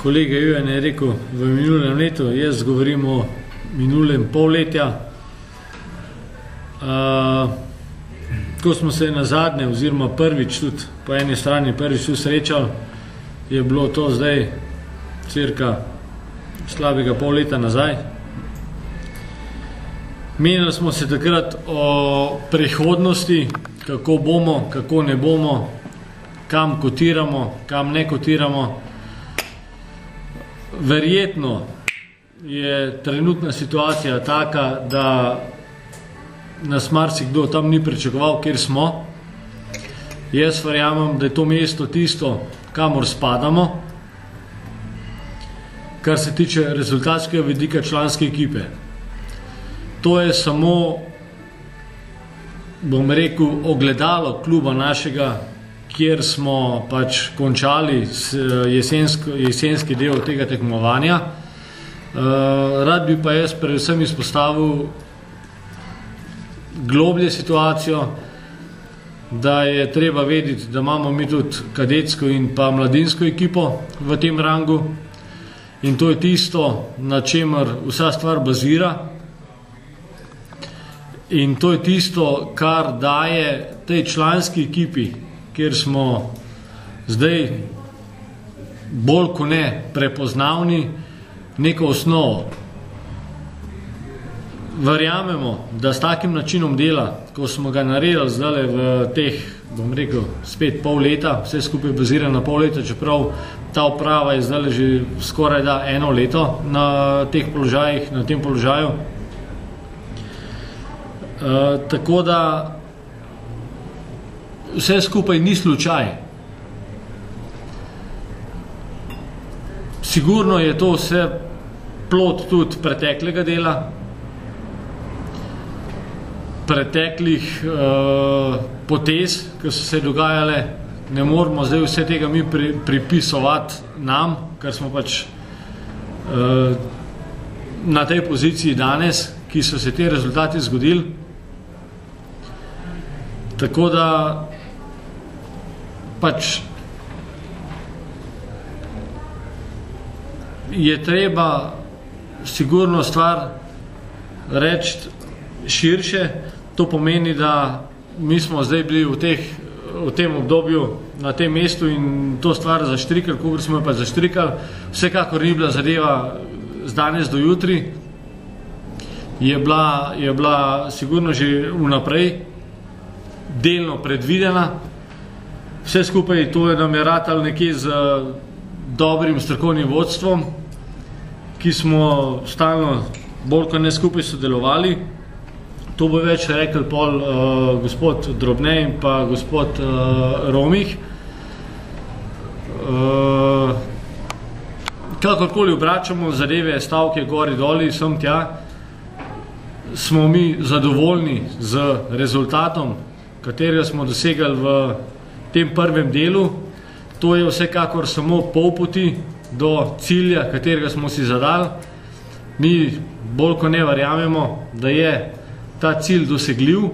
Kolega Jujan je rekel v minulem letu, jaz govorim o minulem polletja. Ko smo se na zadnje, oziroma prvič tudi, po eni strani prvič tudi srečali, je bilo to zdaj cirka slabega pol leta nazaj. Menili smo se takrat o prihodnosti, kako bomo, kako ne bomo, kam kotiramo, kam ne kotiramo. Verjetno je trenutna situacija taka, da nas marsikdo tam ni pričakoval, kjer smo. Jaz verjamem, da je to mesto tisto, kamor spadamo, kar se tiče rezultatskega vidika članske ekipe. To je samo, bom rekel, ogledalo kluba našega, kjer smo pač končali jesenski del tega tekmovanja. Rad bi pa jaz predvsem izpostavil globlje situacijo, da je treba vedeti, da imamo mi tudi kadetsko in pa mladinsko ekipo v tem rangu in to je tisto, na čemer vsa stvar bazira in to je tisto, kar daje tej članski ekipi, kjer smo zdaj bolj kot ne prepoznavni, neko osnovo. Verjamemo, da s takim načinom dela, ko smo ga naredili zdaj v teh, bom rekel, spet pol leta, vse skupaj bazira na pol leta, čeprav ta uprava je zdaj že skoraj da eno leto na teh položajih, na tem položaju. Tako da vse skupaj ni slučaj. Sigurno je to vse plod tudi preteklega dela, preteklih potez, ki so se dogajale. Ne moramo zdaj vse tega mi pripisovati nam, ker smo pač na tej poziciji danes, ki so se te rezultati zgodili. Tako da pač je treba sigurno stvar reči širše. To pomeni, da mi smo zdaj bili v tem obdobju na tem mestu in to stvar zaštrikali, kakor smo jo pa zaštrikali. Vsekakor ni bila zadeva z danes do jutri. Je bila sigurno že vnaprej delno predvidena. Vse skupaj to je nam je ratalo nekje z dobrim strokovnim vodstvom, ki smo stalno bolj kot ne skupaj sodelovali. To bo več rekel pol gospod Drobne in pa gospod Romih. Kakorkoli obračamo zadeve, stavke, gori, doli, sem tja, smo mi zadovoljni z rezultatom, katerega smo dosegali v tem prvem delu. To je vsekakor samo pol poti do cilja, katerega smo si zadali. Mi bolj kot ne verjamemo, da je ta cilj dosegljiv.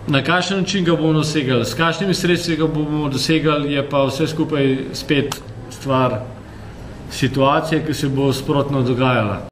Na kakšen način ga bomo dosegali, s kakšnimi sredstvi ga bomo dosegali, je pa vse skupaj spet stvar situacije, ki se bo sprotno dogajala.